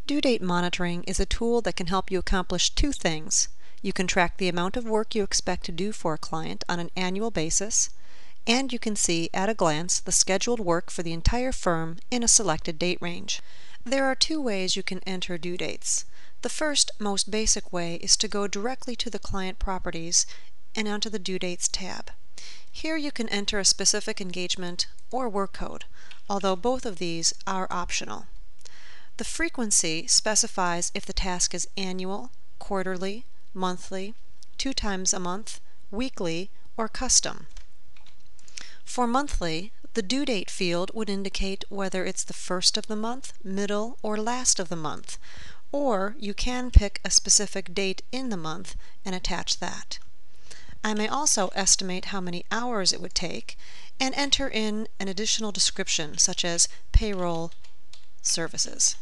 Due date monitoring is a tool that can help you accomplish two things. You can track the amount of work you expect to do for a client on an annual basis, and you can see at a glance the scheduled work for the entire firm in a selected date range. There are two ways you can enter due dates. The first, most basic way is to go directly to the client properties and onto the Due Dates tab. Here you can enter a specific engagement or work code, although both of these are optional. The frequency specifies if the task is annual, quarterly, monthly, 2 times a month, weekly, or custom. For monthly, the due date field would indicate whether it's the first of the month, middle, or last of the month, or you can pick a specific date in the month and attach that. I may also estimate how many hours it would take and enter in an additional description such as payroll services.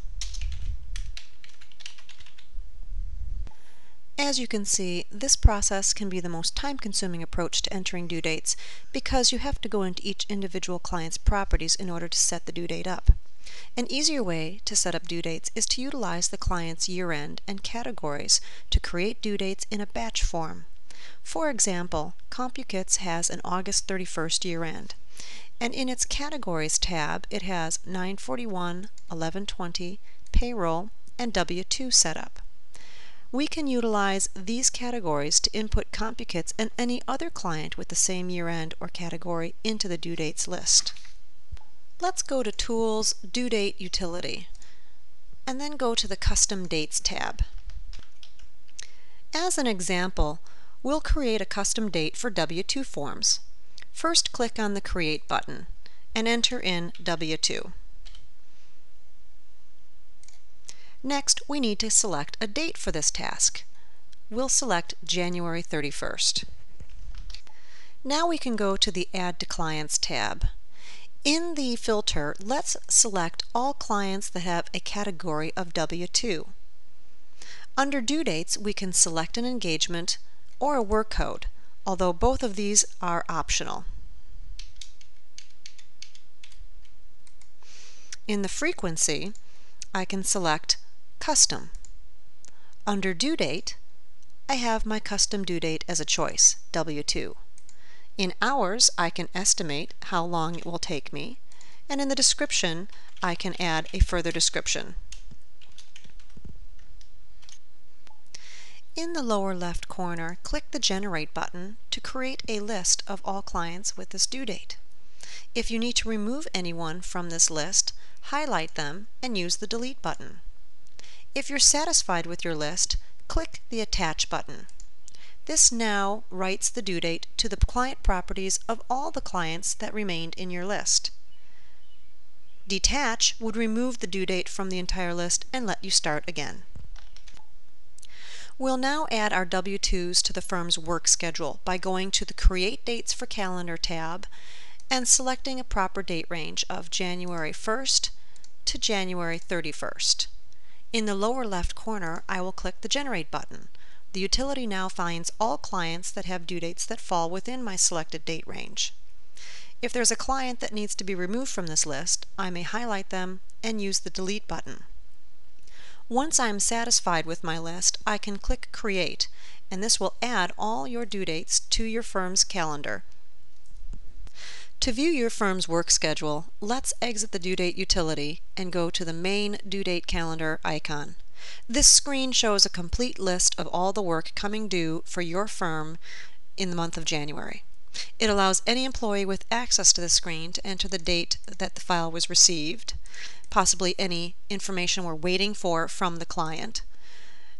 As you can see, this process can be the most time-consuming approach to entering due dates because you have to go into each individual client's properties in order to set the due date up. An easier way to set up due dates is to utilize the client's year-end and categories to create due dates in a batch form. For example, CompuKits has an August 31st year-end, and in its Categories tab it has 9/41, 11/20, Payroll, and W-2 set up. We can utilize these categories to input CompuKits and any other client with the same year-end or category into the due dates list. Let's go to Tools, Due Date Utility, and then go to the Custom Dates tab. As an example, we'll create a custom date for W-2 forms. First, click on the Create button and enter in W-2. Next, we need to select a date for this task. We'll select January 31st. Now we can go to the Add to Clients tab. In the filter, let's select all clients that have a category of W-2. Under Due Dates, we can select an engagement or a work code, although both of these are optional. In the frequency, I can select Custom. Under Due Date, I have my custom due date as a choice, W-2. In hours, I can estimate how long it will take me, and in the description, I can add a further description. In the lower left corner, click the Generate button to create a list of all clients with this due date. If you need to remove anyone from this list, highlight them and use the Delete button. If you're satisfied with your list, click the Attach button. This now writes the due date to the client properties of all the clients that remained in your list. Detach would remove the due date from the entire list and let you start again. We'll now add our W-2s to the firm's work schedule by going to the Create Dates for Calendar tab and selecting a proper date range of January 1st to January 31st. In the lower left corner, I will click the Generate button. The utility now finds all clients that have due dates that fall within my selected date range. If there's a client that needs to be removed from this list, I may highlight them and use the Delete button. Once I'm satisfied with my list, I can click Create, and this will add all your due dates to your firm's calendar. To view your firm's work schedule, let's exit the Due Date utility and go to the main Due Date Calendar icon. This screen shows a complete list of all the work coming due for your firm in the month of January. It allows any employee with access to the screen to enter the date that the file was received, possibly any information we're waiting for from the client,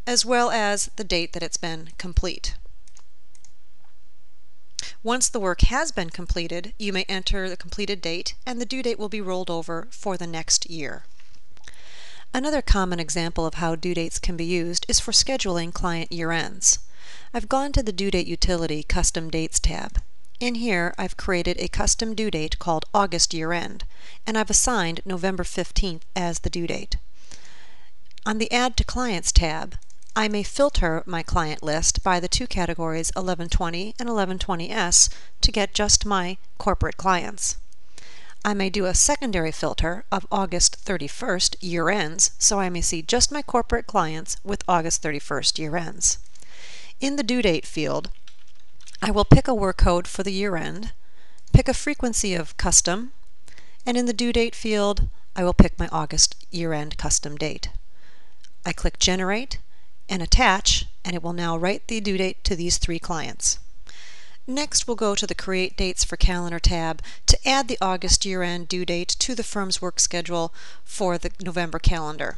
as well as the date that it's been complete. Once the work has been completed, you may enter the completed date and the due date will be rolled over for the next year. Another common example of how due dates can be used is for scheduling client year-ends. I've gone to the Due Date Utility Custom Dates tab. In here, I've created a custom due date called August Year-End, and I've assigned November 15th as the due date. On the Add to Clients tab, I may filter my client list by the two categories 1120 and 1120S to get just my corporate clients. I may do a secondary filter of August 31st year ends, so I may see just my corporate clients with August 31st year ends. In the due date field, I will pick a work code for the year end, pick a frequency of custom, and in the due date field, I will pick my August year end custom date. I click Generate and Attach, and it will now write the due date to these 3 clients. Next, we'll go to the Create Dates for Calendar tab to add the August year-end due date to the firm's work schedule for the November calendar.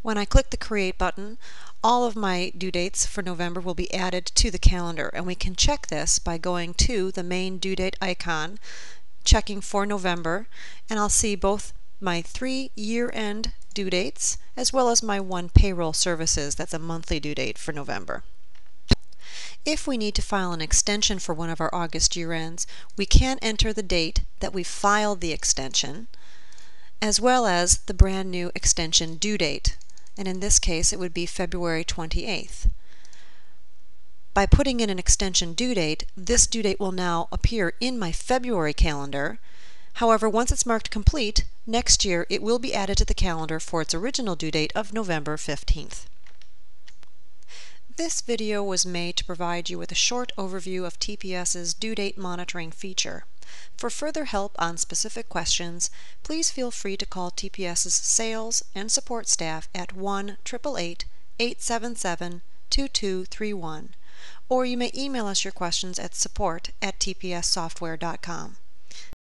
When I click the Create button, all of my due dates for November will be added to the calendar, and we can check this by going to the main due date icon, checking for November, and I'll see both my 3 year-end due dates as well as my 1 payroll services, that's a monthly due date for November. If we need to file an extension for one of our August year ends, we can enter the date that we filed the extension as well as the brand new extension due date, and in this case it would be February 28th. By putting in an extension due date, this due date will now appear in my February calendar. However, once it's marked complete, next year it will be added to the calendar for its original due date of November 15th. This video was made to provide you with a short overview of TPS's due date monitoring feature. For further help on specific questions, please feel free to call TPS's sales and support staff at 1-888-877-2231, or you may email us your questions at support@tpssoftware.com.